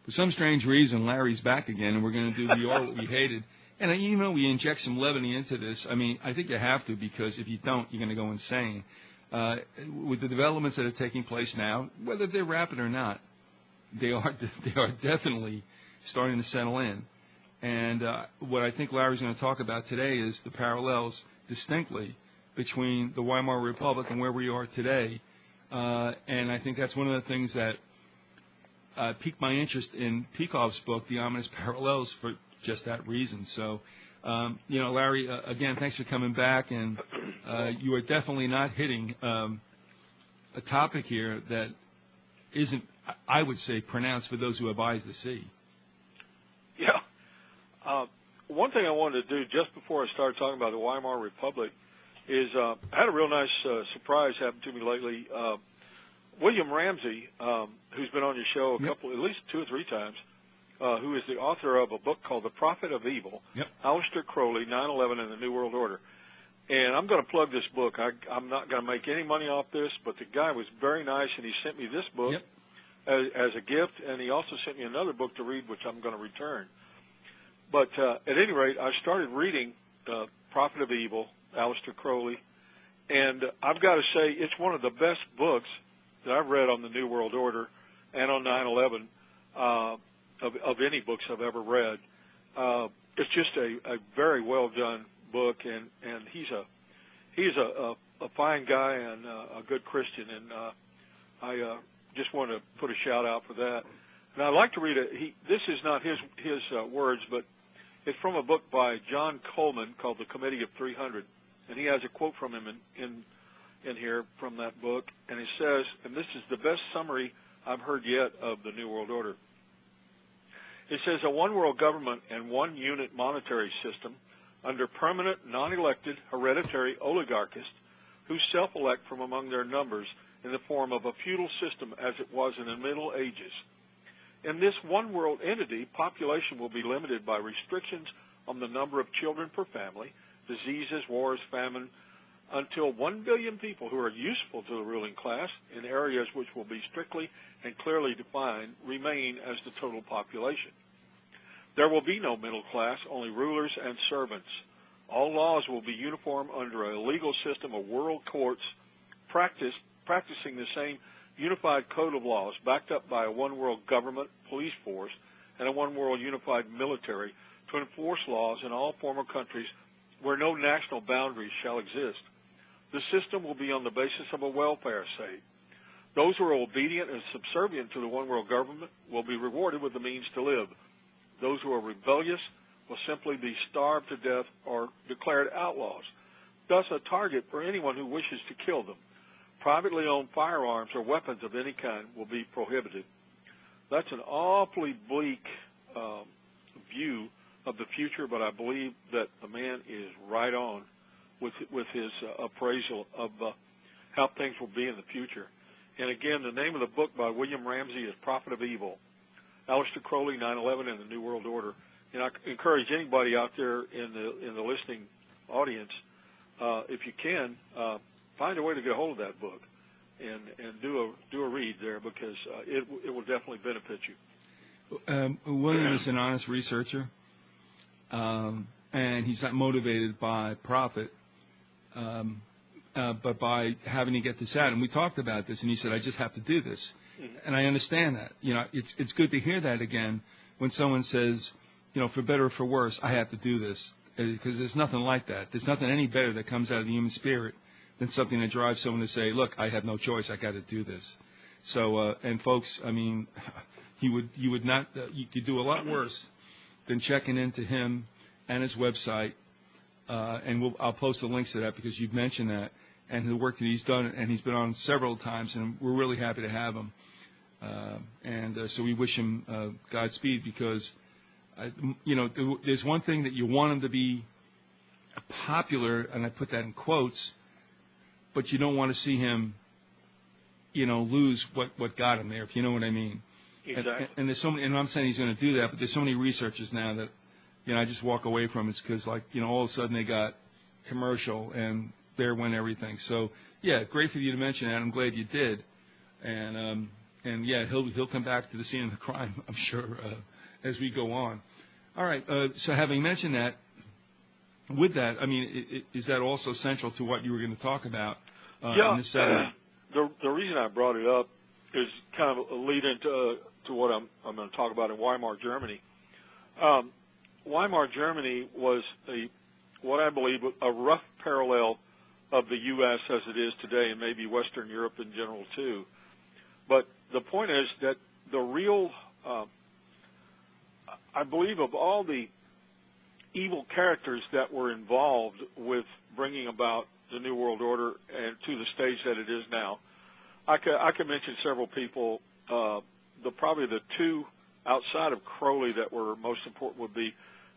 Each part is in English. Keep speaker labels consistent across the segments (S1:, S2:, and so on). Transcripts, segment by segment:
S1: for some strange reason, Larry's back again, and we're going to do We Are What We Hated. And we inject some levity into this. I mean, I think you have to, because if you don't, you're going to go insane. With the developments that are taking place now, whether they're rapid or not, they are definitely starting to settle in. And what I think Larry's going to talk about today is the parallels distinctly between the Weimar Republic and where we are today. And I think that's one of the things that piqued my interest in Peikoff's book, The Ominous Parallels, for just that reason. So, Larry, again, thanks for coming back. And you are definitely not hitting a topic here that isn't, I would say, pronounced for those who have eyes to see.
S2: Yeah. One thing I wanted to do just before I started talking about the Weimar Republic is I had a real nice surprise happen to me lately. William Ramsey, who's been on your show at least 2 or 3 times, who is the author of a book called The Prophet of Evil, Aleister Crowley, 9/11 and the New World Order. And I'm going to plug this book. I'm not going to make any money off this, but the guy was very nice, and he sent me this book as a gift, and he also sent me another book to read, which I'm going to return. But at any rate, I started reading The Prophet of Evil, Aleister Crowley, and I've got to say it's one of the best books that I've read on the New World Order and on 9/11 of any books I've ever read. It's just a very well done book, and he's a fine guy and a good Christian, and I just want to put a shout out for that. And I'd like to read it. This is not his words, but it's from a book by John Coleman called The Committee of 300, and he has a quote from him in here from that book, and it says, and this is the best summary I've heard yet of the New World Order. It says, a one-world government and one-unit monetary system under permanent, non-elected, hereditary oligarchists who self-elect from among their numbers in the form of a feudal system as it was in the Middle Ages. In this one-world entity, population will be limited by restrictions on the number of children per family, diseases, wars, famine, until 1 billion people who are useful to the ruling class in areas which will be strictly and clearly defined remain as the total population. There will be no middle class, only rulers and servants. All laws will be uniform under a legal system of world courts practicing the same unified code of laws backed up by a one-world government, police force, and a one-world unified military to enforce laws in all former countries where no national boundaries shall exist. The system will be on the basis of a welfare state. Those who are obedient and subservient to the one-world government will be rewarded with the means to live. Those who are rebellious will simply be starved to death or declared outlaws, thus a target for anyone who wishes to kill them. Privately owned firearms or weapons of any kind will be prohibited. That's an awfully bleak view of the future, but I believe that the man is right on with his appraisal of how things will be in the future. And again, the name of the book by William Ramsey is Prophet of Evil, Aleister Crowley, 9/11 and the New World Order. And I encourage anybody out there in the listening audience, if you can, find a way to get a hold of that book and do a read there, because it will definitely benefit you.
S1: William is an honest researcher, and he's not motivated by profit, but by having to get this out. And we talked about this, and he said, I just have to do this. Mm-hmm. And I understand that. It's good to hear that again when someone says, for better or for worse, I have to do this, because there's nothing like that. There's nothing any better that comes out of the human spirit than something that drives someone to say, look, I have no choice. I got to do this. So, and folks, I mean, you could do a lot worse than checking into him and his website. And I'll post the links to that because you've mentioned that, and the work that he's done, and he's been on several times, and we're really happy to have him. So we wish him Godspeed, because, there's one thing that you want him to be popular, and I put that in quotes, but you don't want to see him, lose what got him there, if you know what I mean.
S2: Exactly.
S1: And there's so many, and I'm saying he's going to do that, but there's so many researchers now that, I just walk away from it because, all of a sudden they got commercial and there went everything. So, yeah, great for you to mention that. I'm glad you did. And And yeah, he'll come back to the scene of the crime, I'm sure, as we go on. All right. So having mentioned that, with that, I mean, is that also central to what you were going to talk about in this segment?
S2: The reason I brought it up is kind of a lead into to what I'm going to talk about in Weimar, Germany. Weimar, Germany was what I believe a rough parallel of the U.S. as it is today, and maybe Western Europe in general too. But the point is that the real, I believe, of all the evil characters that were involved with bringing about the New World Order and to the stage that it is now, I could mention several people. Probably the two outside of Crowley that were most important would be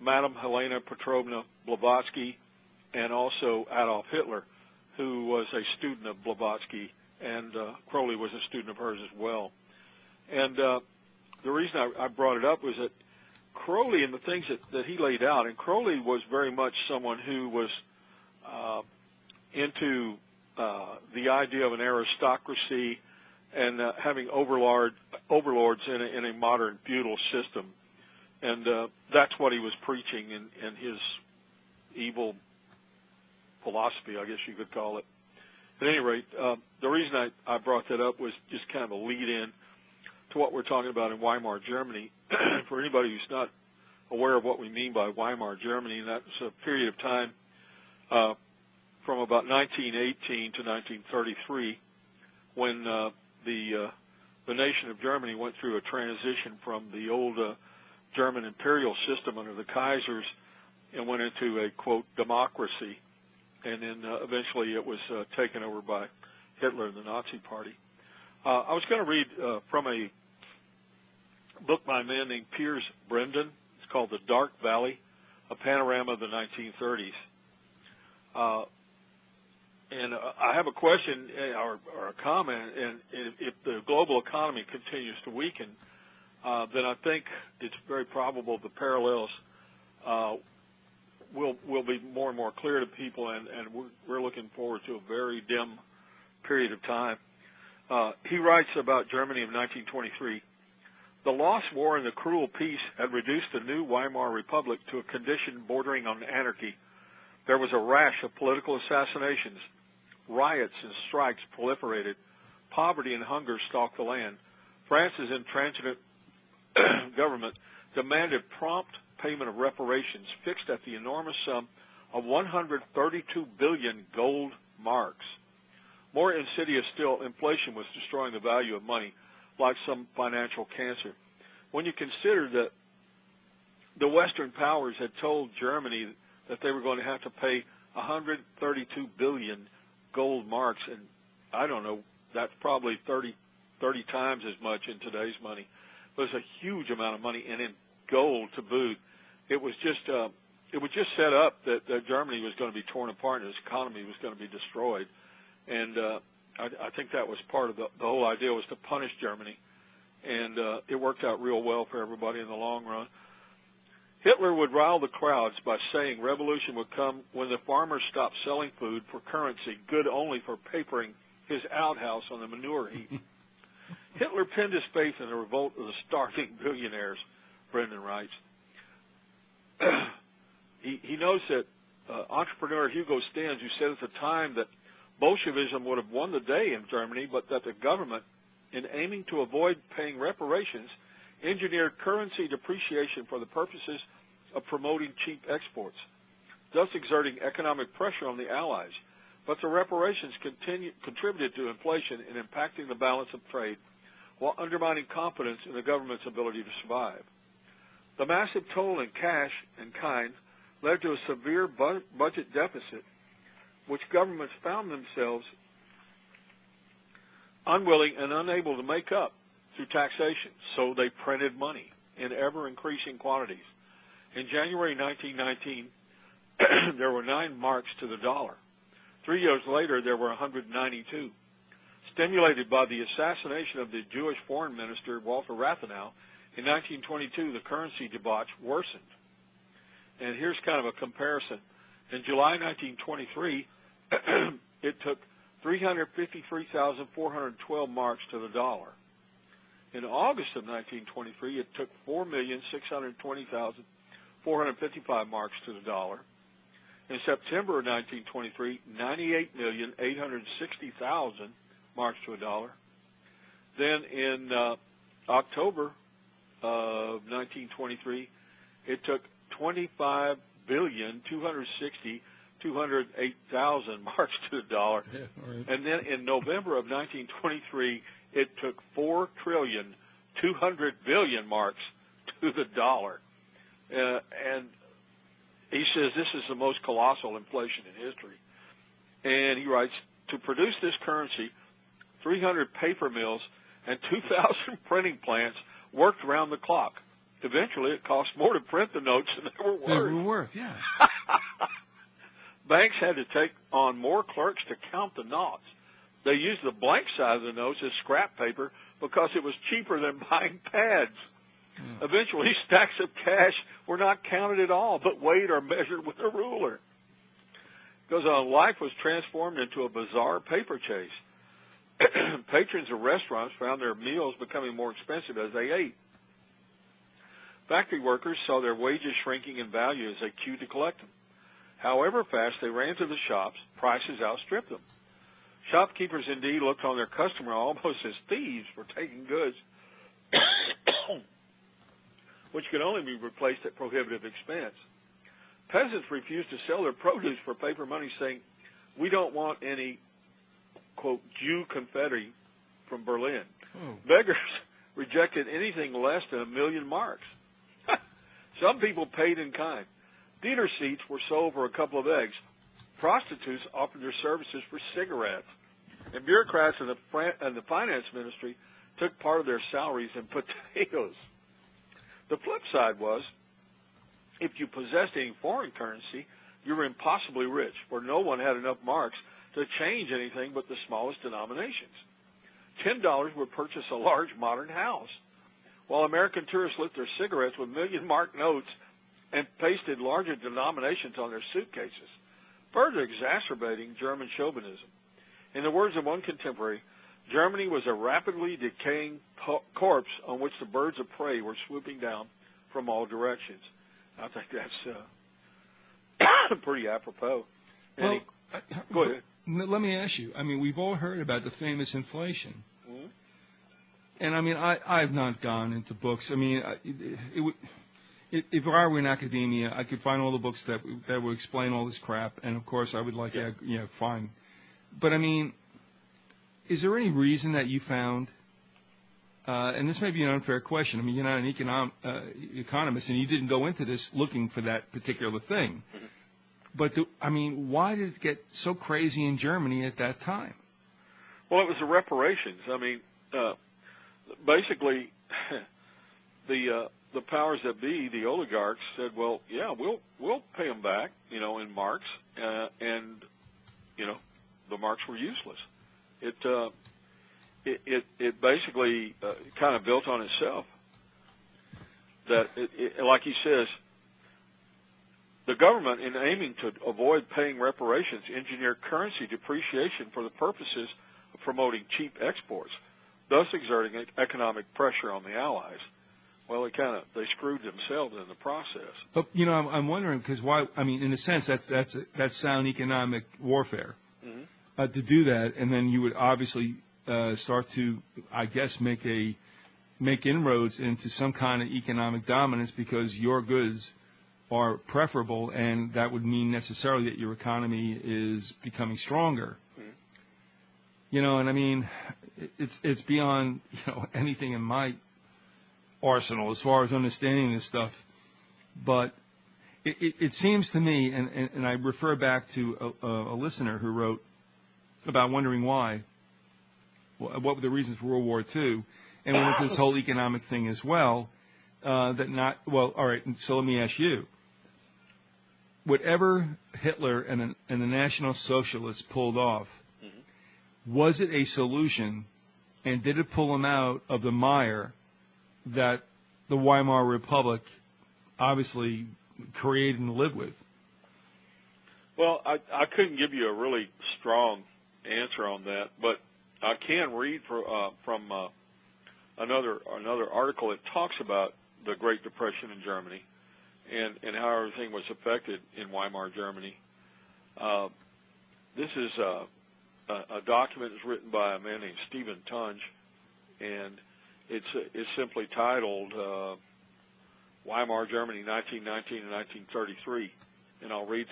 S2: Madame Helena Petrovna Blavatsky and also Adolf Hitler, who was a student of Blavatsky, and Crowley was a student of hers as well. And the reason I brought it up was that Crowley and the things that he laid out, and Crowley was very much someone who was into the idea of an aristocracy and having overlords in a modern feudal system. And that's what he was preaching in his evil philosophy, I guess you could call it. At any rate, the reason I brought that up was just kind of a lead-in to what we're talking about in Weimar, Germany. For anybody who's not aware of what we mean by Weimar, Germany, that's a period of time from about 1918 to 1933 when the nation of Germany went through a transition from the old German imperial system under the Kaisers and went into a, quote, democracy. And then eventually it was taken over by Hitler and the Nazi Party. I was going to read from a book by a man named Piers Brendan. It's called The Dark Valley, A Panorama of the 1930s. And I have a question or a comment, and if the global economy continues to weaken, then I think it's very probable the parallels will be more and more clear to people, and we're looking forward to a very dim period of time. He writes about Germany of 1923. The lost war and the cruel peace had reduced the new Weimar Republic to a condition bordering on anarchy. There was a rash of political assassinations. Riots and strikes proliferated. Poverty and hunger stalked the land. France's intransigent government demanded prompt payment of reparations fixed at the enormous sum of 132 billion gold marks. More insidious still, inflation was destroying the value of money like some financial cancer. When you consider that the Western powers had told Germany that they were going to have to pay 132 billion gold marks, and I don't know, that's probably 30 times as much in today's money. It was a huge amount of money, and in gold to boot. It was just set up that Germany was going to be torn apart and its economy was going to be destroyed. And I think that was part of the whole idea, was to punish Germany. And it worked out real well for everybody in the long run. Hitler would rile the crowds by saying revolution would come when the farmers stopped selling food for currency, good only for papering his outhouse on the manure heap. Hitler pinned his faith in the revolt of the starving billionaires, Brendan writes. He knows that entrepreneur Hugo Stans, who said at the time that Bolshevism would have won the day in Germany, but that the government, in aiming to avoid paying reparations, engineered currency depreciation for the purposes of promoting cheap exports, thus exerting economic pressure on the Allies. But the reparations contributed to inflation and impacting the balance of trade, while undermining confidence in the government's ability to survive. The massive toll in cash and kind led to a severe budget deficit, which governments found themselves unwilling and unable to make up through taxation, so they printed money in ever-increasing quantities. In January 1919, there were 9 marks to the dollar. 3 years later, there were 192. Stimulated by the assassination of the Jewish foreign minister, Walter Rathenau, in 1922, the currency debauch worsened. And here's kind of a comparison. In July 1923, it took 353,412 marks to the dollar. In August of 1923, it took 4,620,455 marks to the dollar. In September of 1923, 98,860,000 marks to a dollar. Then in October of 1923, it took 25,260,208,000 marks to the dollar.
S1: Yeah, all right.
S2: And then in November of 1923, it took 4,200,000,000,000 marks to the dollar. And he says this is the most colossal inflation in history. And he writes, to produce this currency, 300 paper mills and 2,000 printing plants worked around the clock. Eventually, it cost more to print the notes than they were worth.
S1: They were worth, yeah.
S2: Banks had to take on more clerks to count the knots. They used the blank side of the notes as scrap paper because it was cheaper than buying pads.
S1: Yeah.
S2: Eventually, stacks of cash were not counted at all, but weighed or measured with a ruler. Goes on, life was transformed into a bizarre paper chase. Patrons of restaurants found their meals becoming more expensive as they ate. Factory workers saw their wages shrinking in value as they queued to collect them. However fast they ran to the shops, prices outstripped them. Shopkeepers indeed looked on their customer almost as thieves for taking goods, which could only be replaced at prohibitive expense. Peasants refused to sell their produce for paper money, saying, "We don't want any," quote, "Jew confetti from Berlin."
S1: Oh.
S2: Beggars rejected anything less than 1,000,000 marks. Some people paid in kind. Theater seats were sold for a couple of eggs. Prostitutes offered their services for cigarettes. And bureaucrats in the finance ministry took part of their salaries in potatoes. The flip side was, if you possessed any foreign currency, you were impossibly rich, for no one had enough marks to change anything but the smallest denominations. $10 would purchase a large modern house, while American tourists lit their cigarettes with 1,000,000-mark notes and pasted larger denominations on their suitcases, further exacerbating German chauvinism. In the words of one contemporary, Germany was a rapidly decaying corpse on which the birds of prey were swooping down from all directions. I think that's pretty apropos.
S1: Well,
S2: go ahead.
S1: Let me ask you. I mean, we've all heard about the famous inflation.
S2: Mm-hmm.
S1: And, I mean, I've not gone into books. I mean, if I were in academia, I could find all the books that would explain all this crap. And, of course, I would like, fine. But, I mean, is there any reason that you found, and this may be an unfair question. I mean, you're not an economist, and you didn't go into this looking for that particular thing.
S2: Mm-hmm.
S1: But, why did it get so crazy in Germany at that time?
S2: Well, it was the reparations. I mean, basically, the powers that be, the oligarchs, said, "Well, yeah, we'll pay them back, in marks," and the marks were useless. It basically kind of built on itself. That, like he says, the government, in aiming to avoid paying reparations, engineered currency depreciation for the purposes of promoting cheap exports, thus exerting economic pressure on the Allies. Well, they screwed themselves in the process.
S1: But I'm wondering because why? I mean, in a sense, that's sound economic warfare.
S2: Mm-hmm.
S1: To do that, and then you would obviously start to, I guess, make inroads into some kind of economic dominance because your goods are preferable, and that would mean necessarily that your economy is becoming stronger. Mm-hmm. And I mean, it's beyond anything in my arsenal as far as understanding this stuff, but it seems to me, and I refer back to a listener who wrote about wondering why, what were the reasons for World War II, and went into this whole economic thing as well. All right. So let me ask you: whatever Hitler and the National Socialists pulled off, mm-hmm. was it a solution, and did it pull them out of the mire that the Weimar Republic obviously created and lived with?
S2: Well, I couldn't give you a really strong answer on that, but I can read from another article that talks about the Great Depression in Germany and how everything was affected in Weimar Germany. This is a document that's written by a man named Stephen Tunge, and it's simply titled Weimar Germany 1919 to 1933, and I'll read